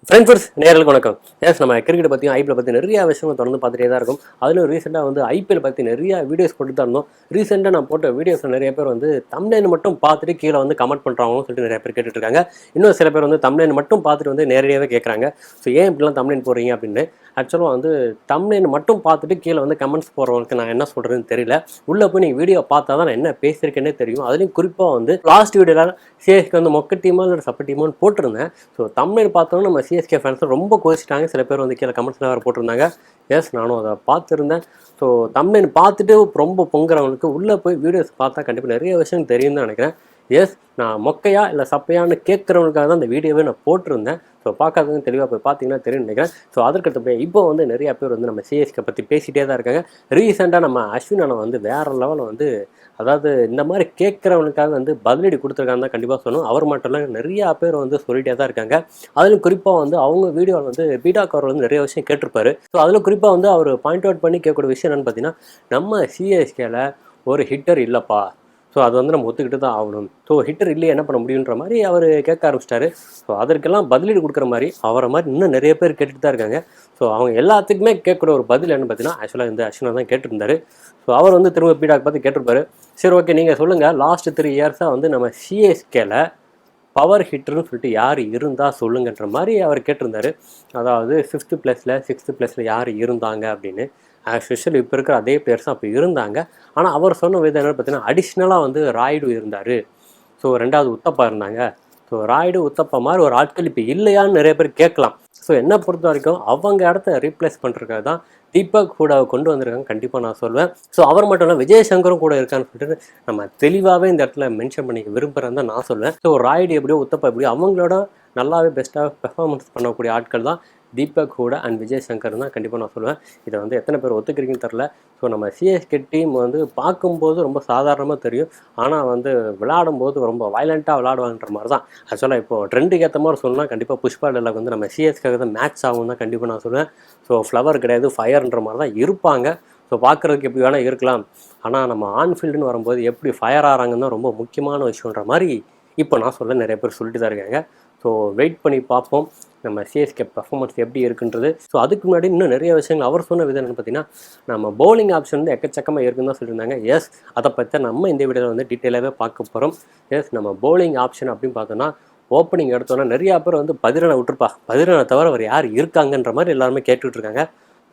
Friends நேர்களுக்கு வணக்கம். நம்ம கிரிக்கெட் பற்றியும் ஐபிஎல் பற்றி நிறைய விஷயங்கள் தொடர்ந்து பார்த்துட்டே தான் இருக்கும். அதிலும் ரீசெண்டாக வந்து ஐபிஎல் பற்றி நிறைய வீடியோஸ் போட்டு தான் இருந்தோம். ரீசெண்டாக நான் போட்ட வீடியோஸில் நிறைய பேர் வந்து தம்ப்நெயில் மட்டும் பார்த்துட்டு கீழே வந்து கமெண்ட் பண்ணுறாங்கன்னு சொல்லிட்டு நிறைய பேர் கேட்டுட்டு இருக்காங்க. இன்னும் சில பேர் வந்து தம்ப்நெயில் மட்டும் பார்த்துட்டு வந்து நேரடியாகவே கேட்குறாங்க. ஸோ ஏன் இப்படிலாம் தம்ப்நெயில் போடுறீங்க அப்படின்னு. ஆக்சுவலாக வந்து தம்ப்நெயில் மட்டும் பார்த்துட்டு கீழே வந்து கமெண்ட்ஸ் போடுறவங்களுக்கு நான் என்ன சொல்கிறதுன்னு தெரியல. உள்ளே போய் நீங்கள் வீடியோ பார்த்தா தான் நான் என்ன பேசியிருக்கேன்னே தெரியும். அதுலேயும் குறிப்பாக வந்து லாஸ்ட் வீடியோவில் சிஎஸ்கே வந்து மொக்க டீமாக இல்லை சப்ப டீமான்னு போட்டிருந்தேன். ஸோ தம்ப்நெயில் பார்த்தோன்னா நம்ம சிஎஸ்கே ஃபேன்ஸ் ரொம்ப கோச்சிட்டாங்க. சில பேர் வந்து கீழே கமெண்ட்ஸ்லாம் வேறு போட்டிருந்தாங்க. நானும் அதை பார்த்துருந்தேன். ஸோ தம்ப்நெயில் பார்த்துட்டு ரொம்ப பொங்குறவங்களுக்கு உள்ளே போய் வீடியோஸ் பார்த்தா கண்டிப்பாக நிறைய விஷயம் தெரியும்னு நினைக்கிறேன். நான் மொக்கையா இல்லை சப்பையான்னு கேட்குறவங்களுக்காக தான் அந்த வீடியோவே நான் போட்டிருந்தேன். ஸோ பார்க்காதவங்க தெளிவாக போய் பார்த்தீங்கன்னா தெரியும் நினைக்கிறேன். ஸோ அதற்கடுத்து இப்போ வந்து நிறையா பேர் வந்து நம்ம சிஎஸ்கே பற்றி பேசிகிட்டே தான் இருக்காங்க. ரீசெண்டாக நம்ம அஸ்வின் அண்ணன் வந்து வேறு லெவலில் வந்து அதாவது இந்த மாதிரி கேட்குறவனுக்காக வந்து பதிலடி கொடுத்துருக்காங்க தான் கண்டிப்பாக சொல்லணும். அவர் மட்டும் இல்லை நிறையா பேர் வந்து சொல்லிகிட்டே தான் இருக்காங்க. அதிலும் குறிப்பாக வந்து அவங்க வீடியோவில் வந்து பீட்டா கவர் வந்து நிறைய விஷயம் கேட்டிருப்பாரு. ஸோ அதில் குறிப்பாக வந்து அவர் பாயிண்ட் அவுட் பண்ணி கேட்கக்கூடிய விஷயம் என்னென்னு பார்த்தீங்கன்னா, நம்ம சிஎஸ்கேல ஒரு ஹிட்டர் இல்லைப்பா. ஸோ அது வந்து நம்ம ஒத்துக்கிட்டு தான் ஆகணும். ஸோ ஹிட்டர் இல்லையே என்ன பண்ண முடியுன்ற மாதிரி அவர் கேட்க ஆரம்பிச்சிட்டாரு. ஸோ அதற்கெல்லாம் பதிலீடு கொடுக்குற மாதிரி அவரை மாதிரி இன்னும் நிறைய பேர் கேட்டுட்டு தான் இருக்காங்க. ஸோ அவங்க எல்லாத்துக்குமே கேட்கக்கூடிய ஒரு பதில் என்ன பார்த்தீங்கன்னா, ஆக்சுவலாக இந்த அஸ்வினா தான் கேட்டிருந்தாரு. ஸோ அவர் வந்து திரும்ப பீடாக் பார்த்து கேட்டிருப்பாரு. சரி, ஓகே, நீங்கள் சொல்லுங்கள், லாஸ்ட் 3 இயர்ஸாக வந்து நம்ம சிஎஸ்கேல பவர் ஹிட்டர்னு சொல்லிட்டு யார் இருந்தால் சொல்லுங்கன்ற மாதிரி அவர் கேட்டிருந்தாரு. அதாவது 5th ப்ளஸில் 6th ப்ளஸில் யார் இருந்தாங்க அப்படின்னு. ஸ்பெஷல் இப்போ இருக்கிற அதே பிளேயர்ஸ் அப்போ இருந்தாங்க. ஆனால் அவர் சொன்ன விதம் என்னென்னு பார்த்தீங்கன்னா, அடிஷ்னலாக வந்து ராய்டு இருந்தார். ஸோ 2வது உத்தப்பா இருந்தாங்க. ஸோ ராய்டு உத்தப்பா மாதிரி ஒரு ஆட்கள் இப்போ இல்லையான்னு நிறைய பேர் கேட்கலாம். ஸோ என்னை பொறுத்த வரைக்கும் அவங்க இடத்த ரீப்ளேஸ் பண்ணுறதுக்காக தான் தீபக் ஹூடாவை கொண்டு வந்திருக்காங்க கண்டிப்பாக நான் சொல்வேன். ஸோ அவர் மட்டும் இல்லை, விஜய் சங்கரும் கூட இருக்கான்னு சொல்லிட்டு நம்ம தெளிவாகவே இந்த இடத்துல மென்ஷன் பண்ணிக்க விரும்புகிறேன் தான் நான் சொல்வேன். ஸோ ராய்டு எப்படியோ உத்தப்பா எப்படியோ அவங்களோட நல்லாவே பெஸ்ட்டாக பெர்ஃபார்மன்ஸ் பண்ணக்கூடிய ஆட்கள் தான் தீபக் ஹூடா அண்ட் விஜய் சங்கர் தான் கண்டிப்பாக நான் சொல்லுவேன். இதை வந்து எத்தனை பேர் ஒத்துக்கிறீங்கன்னு தெரில. ஸோ நம்ம சிஎஸ்கே டீம் வந்து பார்க்கும்போது ரொம்ப சாதாரணமாக தெரியும். ஆனால் வந்து விளையாடும்போது ரொம்ப வயலண்ட்டாக விளையாடுவாங்கன்ற மாதிரி தான். ஆக்சுவலாக இப்போது ட்ரெண்டுக்கு ஏற்ற மாதிரி சொல்லணும்னா கண்டிப்பாக புஷ்பா டெல்லாக் வந்து நம்ம சிஎஸ்கே தான் மேட்ச் ஆகும் தான் கண்டிப்பாக நான் சொல்லுவேன். ஸோ ஃப்ளவர் கிடையாது, ஃபயர்ன்ற மாதிரி தான் இருப்பாங்க. ஸோ பார்க்குறதுக்கு எப்படி வேணால் இருக்கலாம். ஆனால் நம்ம ஆன்ஃபீல்டுன்னு வரும்போது எப்படி ஃபயர் ஆகிறாங்கன்னு தான் ரொம்ப முக்கியமான விஷயன்ற மாதிரி இப்போ நான் சொல்ல நிறைய பேர் சொல்லிட்டு தான் இருக்காங்க. ஸோ வெயிட் பண்ணி பார்ப்போம் நம்ம சிஎஸ்கே பர்ஃபார்மன்ஸ் எப்படி இருக்குன்றது. ஸோ அதுக்கு முன்னாடி இன்னும் நிறைய விஷயங்கள் அவர் சொன்ன விதம் என்னென்னு பார்த்தீங்கன்னா, நம்ம பவுலிங் ஆப்ஷன் வந்து எக்கச்சக்கமாக இருக்குன்னு தான் சொல்லியிருந்தாங்க. அதை பற்றி நம்ம இந்த வீடியோவில் வந்து டீட்டெயிலாகவே பார்க்க போகிறோம். நம்ம பவுலிங் ஆப்ஷன் அப்படின்னு பார்த்தோன்னா, ஓப்பனிங் எடுத்தோன்னா நிறையா பேர் வந்து பதிரனை விட்டுருப்பா, பதிரனை தவிர அவர் யார் இருக்காங்கன்ற மாதிரி எல்லாருமே கேட்டுட்டு இருக்காங்க.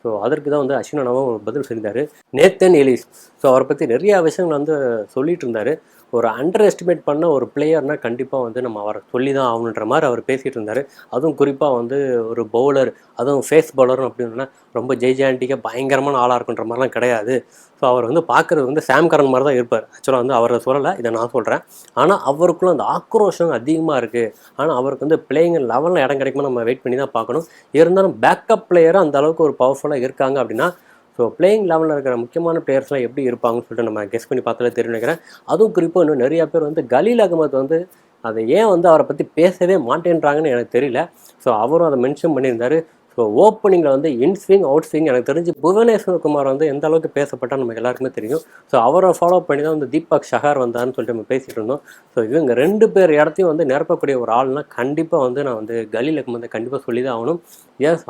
ஸோ அதற்கு தான் வந்து அஸ்வின் அண்ணாவும் ஒரு பதில் சொல்லியிருந்தார். Nathan Ellis. ஸோ அவரை பற்றி நிறையா விஷயங்கள் வந்து சொல்லிட்டு இருந்தார். ஒரு அண்டர் எஸ்டிமேட் பண்ண ஒரு பிளேயர்னால் கண்டிப்பாக வந்து நம்ம அவரை சொல்லி தான் ஆகணுன்ற மாதிரி அவர் பேசிகிட்டு இருந்தார். அதுவும் குறிப்பாக வந்து ஒரு பவுலர், அதுவும் ஃபேஸ் பவுலர்னு அப்படின்னா ரொம்ப ஜெய்ஜாண்டிக்காக பயங்கரமான ஆளாக இருக்குன்ற மாதிரிலாம் கிடையாது. ஸோ அவர் வந்து பார்க்குறது வந்து சாம் கரன் மாதிரி தான் இருப்பார். ஆக்சுவலாக வந்து அவரை சொல்லலை, இதை நான் சொல்கிறேன். ஆனால் அவருக்குள்ள அந்த ஆக்ரோஷம் அதிகமாக இருக்குது. ஆனால் அவருக்கு வந்து பிளேயிங் லெவலில் இடம் கிடைக்குமா நம்ம வெயிட் பண்ணி தான் பார்க்கணும். இருந்தாலும் பேக்கப் பிளேயரும் அந்த அளவுக்கு ஒரு பவர்ஃபுல்லாக இருக்காங்க அப்படின்னா, ஸோ பிளேயிங் லெவலில் இருக்கிற முக்கியமான பிளேயர்ஸ்லாம் எப்படி இருப்பாங்கன்னு சொல்லிட்டு நம்ம கெஸ் பண்ணி பார்த்தாலே தெரியும் நினைக்கிறேன். அதுவும் குறிப்பாக இன்னும் நிறையா பேர் வந்து கலீல் அகமது வந்து அதை ஏன் வந்து அவரை பற்றி பேசவே மாட்டேன்றாங்கன்னு எனக்கு தெரியல. ஸோ அவரும் அதை மென்ஷன் பண்ணியிருந்தார். ஸோ ஓப்பனிங்கில் வந்து இன் ஸ்விங் அவுட் ஸ்விங் எனக்கு தெரிஞ்சு புவனேஸ்வர் குமார் வந்து எந்த அளவுக்கு பேசப்பட்டால் நமக்கு எல்லாருக்குமே தெரியும். ஸோ அவரை ஃபாலோ பண்ணி தான் வந்து தீபக் ஷஹார் வந்தார்னு சொல்லிட்டு நம்ம பேசிகிட்டு இருந்தோம். ஸோ இவங்க 2 பேர் இடத்தையும் வந்து நிரப்பக்கூடிய ஒரு ஆள்னால் கண்டிப்பாக வந்து நான் வந்து கலீல் அகமது கண்டிப்பாக சொல்லி தான் ஆகணும்.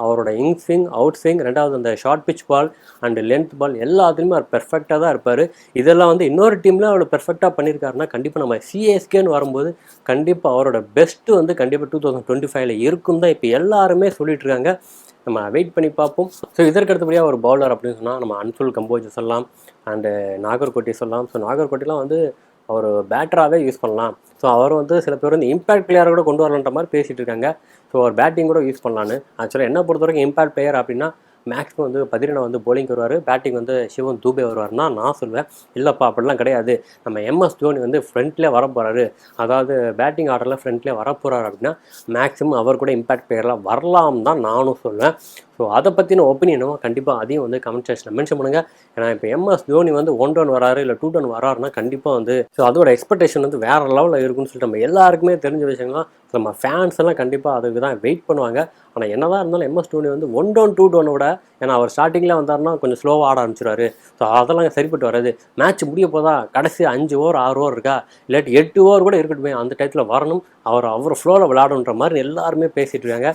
அவரோட இன் ஸ்விங் அவுட் ஸ்விங், 2வது அந்த short pitch ball and length ball எல்லாத்துலேயுமே அவர் பெர்ஃபெக்டாக தான் இருப்பார். இதெல்லாம் வந்து இன்னொரு டீமில் அவர் பெர்ஃபெக்டாக பண்ணியிருக்காருன்னா கண்டிப்பாக நம்ம சிஎஸ்கேன்னு வரும்போது கண்டிப்பாக அவரோட பெஸ்ட்டு வந்து கண்டிப்பாக 2025 இருக்கும் தான் இப்போ எல்லாருமே சொல்லிட்டு இருக்காங்க. நம்ம வெயிட் பண்ணி பார்ப்போம். ஸோ இதற்கு அடுத்தபடியாக ஒரு பவுலர் அப்படின்னு சொன்னால் நம்ம அன்சுல் கம்போஜ் சொல்லலாம் அண்டு நாகர்கோட்டி சொல்லலாம். ஸோ நாகர்கோட்டிலாம் வந்து அவர் பேட்டராகவே யூஸ் பண்ணலாம். ஸோ அவர் வந்து சில பேர் வந்து இம்பேக்ட் பிளேயரை கூட கொண்டு வரலான்ற மாதிரி பேசிகிட்டு இருக்காங்க. ஸோ அவர் பேட்டிங் கூட யூஸ் பண்ணலான்னு. ஆக்சுவலாக என்ன பொறுத்த வரைக்கும் இம்பேக்ட் பிளேயர் அப்படின்னா மேக்ஸிமம் வந்து பதிரனை வந்து போலிங் வருவார், பேட்டிங் வந்து சிவன் தூபே வருவார்னா நான் சொல்வேன். இல்லைப்பா அப்படிலாம் கிடையாது, நம்ம எம்எஸ் தோனி வந்து ஃப்ரண்ட்லேயே வரப்போகிறாரு, அதாவது பேட்டிங் ஆர்டரில் ஃப்ரண்ட்லேயே வரப்போகிறாரு அப்படின்னா மேக்ஸிமம் அவர் கூட இம்பேக்ட் பிளேயர்லாம் வரலாம் தான் நானும் சொல்வேன். ஸோ அதை பற்றின ஒப்பீனியனோ கண்டிப்பாக அதையும் வந்து கமெண்ட் செக்ஷனில் மென்ஷன் பண்ணுங்கள். ஏன்னா இப்போ எம்எஸ் தோனி வந்து 1 ரன் வராரு இல்லை 2 ரன் வராருன்னா கண்டிப்பாக வந்து ஸோ அதோட எக்ஸ்பெக்டேஷன் வந்து வேறு லெவலில் இருக்குன்னு சொல்லிட்டு நம்ம எல்லாருக்குமே தெரிஞ்ச விஷயங்கள்லாம். நம்ம ஃபேன்ஸ் எல்லாம் கண்டிப்பாக அதுக்கு தான் வெயிட் பண்ணுவாங்க. ஆனால் என்னதான் இருந்தாலும் எம்எஸ் தோனி வந்து 1 டவுன் 2 டவுனை விட, ஏன்னா அவர் ஸ்டார்டிங்கில் வந்தாருன்னா கொஞ்சம் ஸ்லோவாக ஆட ஆரம்பிச்சிருவாரு. ஸோ அதெல்லாம் சரிப்பட்டு வராது. மேட்ச் முடிய போதா, கடைசி 5 ஓவர் 6 ஓவர் இருக்கா, இல்லாட்டி 8 ஓவர் கூட இருக்கட்டுமே, அந்த டயத்தில் வரணும், அவர் ஃப்ளோவில் விளையாடுன்ற மாதிரி எல்லாருமே பேசிகிட்டு இருக்காங்க.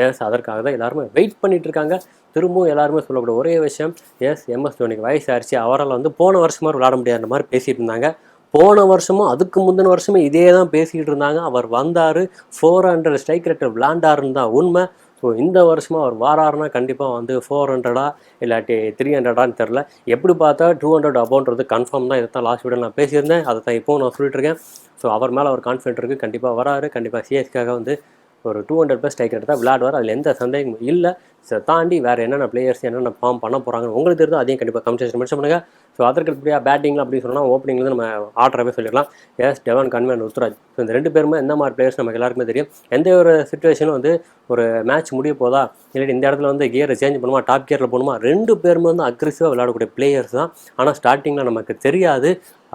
எஸ், அதற்காக தான் எல்லாருமே வெயிட் பண்ணிட்டு இருக்காங்க. திரும்பவும் எல்லாருமே சொல்லக்கூடிய ஒரே விஷயம், எஸ் எம்எஸ் தோனிக்கு வயசு ஆயிடுச்சு, அவரால் வந்து போன வருஷமாக விளையாட முடியாத மாதிரி பேசிகிட்டு இருந்தாங்க. போன வருஷமும் அதுக்கு முந்தின வருஷமும் இதே தான் பேசிக்கிட்டு இருந்தாங்க. அவர் வந்தார், 400 ஸ்ட்ரைக் ரேட்டை விளாண்டாருன்னு தான் உண்மை. ஸோ இந்த வருஷமாக அவர் வாராருன்னா கண்டிப்பாக வந்து 400 இல்லாட்டி 300 தெரில. எப்படி பார்த்தா 200 அபவுன்றது கன்ஃபார்ம் தான். இதை தான் லாஸ்ட் வீடியோ நான் பேசியிருந்தேன், அதை தான் இப்போவும் நான் சொல்லிட்டு இருக்கேன். ஸோ அவர் மேலே ஒரு கான்ஃபிடென்ட் இருக்குது, கண்டிப்பாக வராரு. கண்டிப்பாக சிஎஸ்காக வந்து ஒரு 200+ ஸ்ட்ரைக் ரேட் தான் விளையாடுவார், அதில் எந்த சந்தேகமும் இல்லை. ஸோ தாண்டி வேறு என்னென்ன பிளேயர்ஸ் என்னென்ன ஃபார்ம் பண்ண போகிறாங்கன்னு உங்களுக்கு தெரியும், அதையும் கண்டிப்பாக கமெண்ட் செக்ஷன் மென்ஷன் பண்ணுங்கள். ஸோ அதற்கு அடுத்தபடியாக பேட்டிங்கில் அப்படின்னு சொன்னால் ஓப்பனிங்லேருந்து நம்ம ஆர்டராகவே சொல்லிடலாம். Yes, Devon Conway and Ruturaj. So இந்த 2 பேருமே எந்த மாதிரி பிளேயர்ஸ் நமக்கு எல்லாருக்குமே தெரியும். எந்த ஒரு சுச்சுவேஷனும் வந்து ஒரு மேட்ச் முடிய போதா, இல்லாட்டி இந்த இடத்துல வந்து கியரை சேஞ்ச் பண்ணுமா, டாப் கியரில் போகணுமா, 2 பேருமே வந்து அக்ரெசிவாக விளையாடக்கூடிய பிளேயர்ஸ் தான். ஆனால் ஸ்டார்டிங்கில் நமக்கு தெரியாது,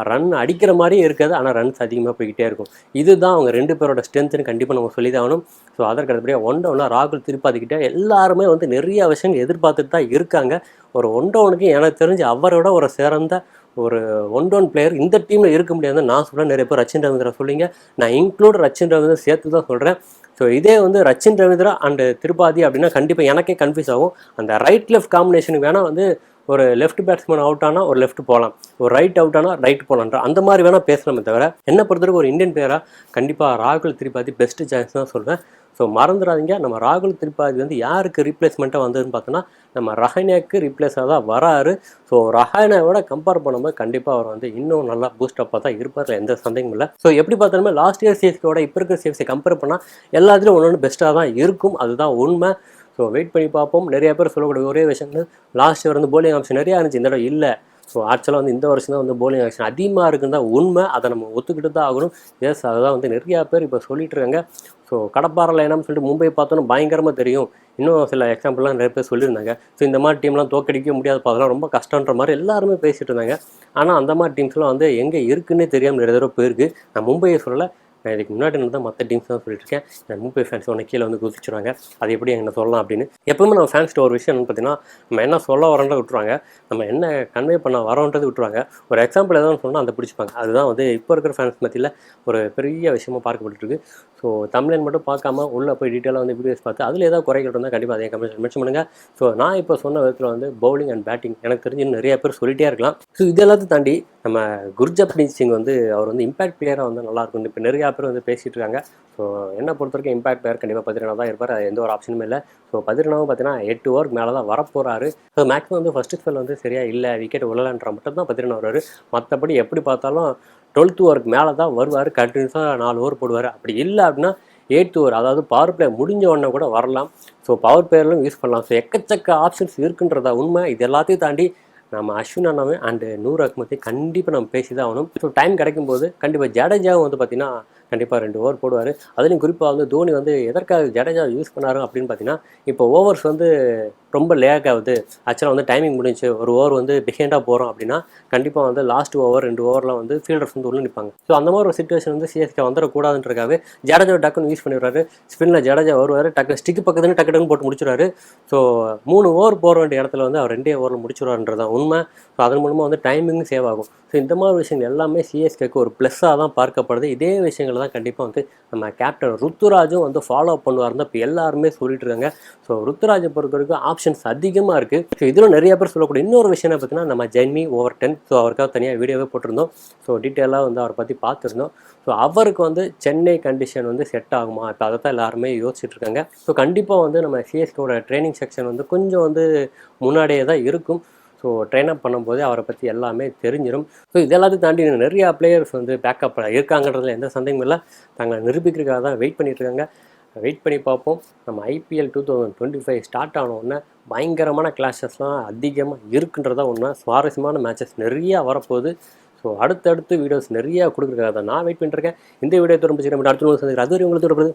ரன் அடிக்கிற மாதிரியே இருக்காது, ஆனால் ரன்ஸ் அதிகமாக போய்கிட்டே இருக்கும். இதுதான் அவங்க 2 பேரோட ஸ்ட்ரென்த்துன்னு கண்டிப்பாக நம்ம சொல்லி தான் ஆகணும். ஸோ அதற்கு அடுத்தபடியாக 1 டவுனில் ராகுல் திரிபாதிக்கிட்ட எல்லாருமே வந்து நிறைய விஷயங்கள் எதிர்பார்த்துட்டு தான் இருக்காங்க. ஒரு 1 டவுனுக்கு எனக்கு தெரிஞ்சு அவரோட ஒரு சிறந்த ஒரு 1 டவுன் பிளேயர் இந்த டீமில் இருக்க முடியாதுன்னு நான் சொல்கிறேன். நிறைய பேர் ரச்சின் ரவீந்திரா சொல்லிங்க, நான் இன்க்ளூட் ரச்சின் ரவீந்திரா சேர்த்து தான் சொல்கிறேன். ஸோ இதே வந்து ரச்சின் ரவீந்திரா அண்டு திரிபாதி அப்படின்னா கண்டிப்பாக எனக்கே கன்ஃபியூஸ் ஆகும். அந்த ரைட் லெஃப்ட் காம்பினேஷனுக்கு வேணால் வந்து ஒரு லெஃப்ட் பேட்ஸ்மேன் அவுட் ஆனால் ஒரு லெஃப்ட் போகலாம், ஒரு ரைட் அவுட் ஆனால் ரைட் போகலான்ற அந்த மாதிரி வேணால் பேசலாமே தவிர, என்னை பொறுத்தவரைக்கும் ஒரு இந்தியன் பிளேயராக கண்டிப்பாக ராகுல் திரிபாதி பெஸ்ட்டு சான்ஸ் தான் சொல்வேன். ஸோ மறந்துடாதீங்க, நம்ம ராகுல் திரிபாதி வந்து யாருக்கு ரீப்ளேஸ்மெண்ட்டாக வந்ததுன்னு பார்த்தோன்னா நம்ம ரஹானேக்கு ரீப்ளேஸாக தான் வராரு. ஸோ ரஹானேவோட கம்பேர் பண்ணும்போது கண்டிப்பாக அவர் வந்து இன்னும் நல்லா பூஸ்டப்பாக தான் இருப்பார், எந்த சந்தேகமும் இல்லை. ஸோ எப்படி பார்த்தாலுமே லாஸ்ட் இயர் சிஎஸ்கேவோட இப்போ இருக்கிற சிஎஸ்கே கம்பேர் பண்ணால் எல்லாத்துலேயும் ஒன்று பெஸ்ட்டாக தான் இருக்கும், அதுதான் உண்மை. ஸோ வெயிட் பண்ணி பார்ப்போம். நிறைய பேர் சொல்லக்கூடிய ஒரே விஷயங்கள், லாஸ்ட் இயர் வந்து போலிங் ஆப்ஷன் நிறையா இருந்துச்சு, இந்த தடவை இல்லை. ஸோ ஆக்சுவலாக வந்து இந்த வருஷம் தான் வந்து போலிங் ஆக்ஷன் அதிகமாக இருக்குன்னு தான் உண்மை, அதை நம்ம ஒத்துக்கிட்டு தான் ஆகணும். எஸ், அதுதான் வந்து நிறையா பேர் இப்போ சொல்லிட்டு இருக்காங்க. ஸோ கடப்பாறையில் என்னன்னு சொல்லிட்டு மும்பை பார்த்தோன்னா பயங்கரமாக தெரியும், இன்னும் சில எக்ஸாம்பிள்லாம் நிறைய பேர் சொல்லியிருந்தாங்க. ஸோ இந்த மாதிரி டீம்லாம் தோக்கடிக்க முடியாது, அதெல்லாம் ரொம்ப கஷ்டன்ற மாதிரி எல்லாருமே பேசிகிட்டு இருந்தாங்க. ஆனால் அந்த மாதிரி டீம்ஸ்லாம் வந்து எங்கே இருக்குன்னே தெரியாமல் நிறைய தடவை போயிருக்கு. நான் மும்பையை சொல்லலை, நான் இதுக்கு முன்னாடி தான் மற்ற டீம்ஸ் தான் சொல்லிட்டு இருக்கேன். நான் மும்பை ஃபேன்ஸ் ஒன்று கீழே வந்து குதிச்சுருவாங்க, அது எப்படி என்ன சொல்லலாம் அப்படின்னு. எப்பவுமே நம்ம ஃபேன்ஸ்ட்டு ஒரு விஷயம் பார்த்தீங்கன்னா, நம்ம என்ன சொல்ல வரோன்றதை விட்டுருவாங்க, நம்ம என்ன கன்வே பண்ண வரோன்றது விட்டுருவாங்க. ஒரு எக்ஸாம்பிள் எதாவது சொன்னால் அதை பிடிச்சிப்பாங்க. அதுதான் வந்து இப்போ இருக்கிற ஃபேன்ஸ் மத்தியில் ஒரு பெரிய விஷயமா பார்க்கப்பட்டுருக்கு. ஸோ தமிழன் மட்டும் பார்க்காம உள்ளே போய் டீட்டெயிலாக வந்து வீடியோஸ் பார்த்து அதில் ஏதாவது குறைகள் இருந்தால் கண்டிப்பாக அதே கமெண்ட் மென்ஷன் பண்ணுங்கள். ஸோ நான் இப்போ சொன்ன விதத்தில் வந்து பவுலிங் அண்ட் பேட்டிங் எனக்கு தெரிஞ்சு நிறைய பேர் சொல்லிகிட்டே இருக்கலாம். ஸோ இது எல்லாத்தையும் தாண்டி நம்ம குர்ஜப்ரீத் சிங் வந்து அவர் வந்து இம்பாக்ட் பிளேயராக வந்து நல்லாயிருக்கும் இப்போ நிறையா பேர் வந்து பேசிகிட்டு இருக்காங்க. ஸோ என்னை பொறுத்த வரைக்கும் இம்பாக்ட் பிளேயர் கண்டிப்பாக 13 தான் இருப்பார், அது எந்த ஒரு ஆப்ஷனுமே இல்லை. ஸோ 13 பார்த்தீங்கன்னா 8 ஓவருக்கு மேலே தான் வரப்போகிறாரு. ஸோ மேக்ஸிமம் வந்து ஃபஸ்ட்டு ஸ்பெல் வந்து சரியாக இல்லை, விக்கெட் விழலான்ற மட்டும் தான் 13 வருவார். மற்றபடி எப்படி பார்த்தாலும் 12th ஓவருக்கு மேலே தான் வருவார், கண்டினியூஸாக 4 ஓவர் போடுவார். அப்படி இல்லை அப்படின்னா 8th ஓவர், அதாவது பவர் பிளே முடிஞ்ச உடனே கூட வரலாம். ஸோ பவர் பிளேயர்லும் யூஸ் பண்ணலாம். ஸோ எக்கச்சக்க ஆப்ஷன்ஸ் இருக்குன்றதா உண்மை. இது எல்லாத்தையும் தாண்டி நம்ம அஸ்வின் அண்ணாவே அண்டு நூர் அஹ்மத்தை கண்டிப்பாக நம்ம பேசி தான் ஆகணும். ஸோ டைம் கிடைக்கும்போது கண்டிப்பாக ஜடேஜாவும் வந்து பார்த்திங்கன்னா கண்டிப்பாக 2 ஓவர் போடுவார். அதுலேயும் குறிப்பாக வந்து தோனி வந்து எதற்காக ஜடேஜா யூஸ் பண்ணாரு அப்படின்னு பார்த்தீங்கன்னா, இப்போ ஓவர்ஸ் வந்து ரொம்ப லேக் ஆகுது, ஆக்சுவலாக வந்து டைமிங் முடிஞ்சு ஒரு ஓவர் வந்து பிஹைண்டாக போகிறோம் அப்படின்னா கண்டிப்பாக வந்து லாஸ்ட் ஓவர் 2 ஓவரில் வந்து ஃபீல்டர்ஸ் வந்து உள்ள நிற்பாங்க. ஸோ அந்த மாதிரி ஒரு சுச்சுவேஷன் வந்து சிஎஸ்கே வந்துடக்கூடாதுன்றக்காகவே ஜடேஜா டக்குன்னு யூஸ் பண்ணிடுறாரு. ஸ்பின்னில் ஜடேஜா வருவார், டக்கு ஸ்டிக்கு பக்கத்துலேருந்து டக்குன்னு போட்டு முடிச்சுறாரு. ஸோ 3 ஓவர் போகிற வேண்டிய இடத்துல வந்து அவர் 2 ஓவரில் முடிச்சுடுவார்ன்றதான் உண்மை. ஸோ அதன் மூலமாக வந்து டைமிங்கும் சேவ் ஆகும். ஸோ இந்த மாதிரி விஷயங்கள் எல்லாமே சிஎஸ்கேக்கு ஒரு ப்ளஸ்ஸாக தான் பார்க்கப்படுது. இதே விஷயங்கள் தான் கண்டிப்பாக வந்து நம்ம கேப்டன் ருத்துராஜும் வந்து ஃபாலோ பண்ணுவார்னு இப்போ எல்லாருமே சொல்லிட்டு இருக்காங்க. ஸோ ருத்துராஜை பொறுத்த வரைக்கும் ஆப்ஷன்ஸ் அதிகமாக இருக்குது. ஸோ இதில் நிறைய பேர் சொல்லக்கூடிய இன்னொரு விஷயம் என்ன பார்த்தீங்கன்னா, நம்ம ஜென்மி ஓவர் 10, ஸோ அவருக்காக தனியாக வீடியோவே போட்டிருந்தோம். ஸோ டீட்டெயிலாக வந்து அவரை பற்றி பார்த்துருந்தோம். ஸோ அவருக்கு வந்து சென்னை கண்டிஷன் வந்து செட் ஆகுமா, இப்போ அதை தான் எல்லாருமே யோசிச்சுட்டு இருக்காங்க. ஸோ கண்டிப்பாக வந்து நம்ம சிஎஸ்கேவோட ட்ரைனிங் செக்ஷன் வந்து கொஞ்சம் வந்து முன்னாடியே தான் இருக்கும். ஸோ ட்ரெயின் அப் பண்ணும்போது அவரை பற்றி எல்லாமே தெரிஞ்சிடும். ஸோ இதெல்லாத்தையும் தாண்டி நிறையா பிளேயர்ஸ் வந்து பேக்கப் இருக்காங்கன்றதுல எந்த சந்தேகமும் இல்லை. தங்களை நிரூபிக்கிறதுக்காக தான் வெயிட் பண்ணிகிட்ருக்காங்க. வெயிட் பண்ணி பார்ப்போம். நம்ம ஐபிஎல் 2025 ஸ்டார்ட் ஆனோடனே பயங்கரமான கிளாஷஸ்லாம் அதிகமாக இருக்குன்றதான் உண்மை. சுவாரஸ்யமான மேட்சஸ் நிறையா வரப்போகுது. ஸோ அடுத்தடுத்து வீடியோஸ் நிறையா கொடுக்குறதுக்காக தான் நான் வெயிட் பண்ணிட்டுருக்கேன். இந்த வீடியோ திரும்ப அடுத்த சந்திக்கிறேன். அது வரை உங்களுக்கு தொடர்பு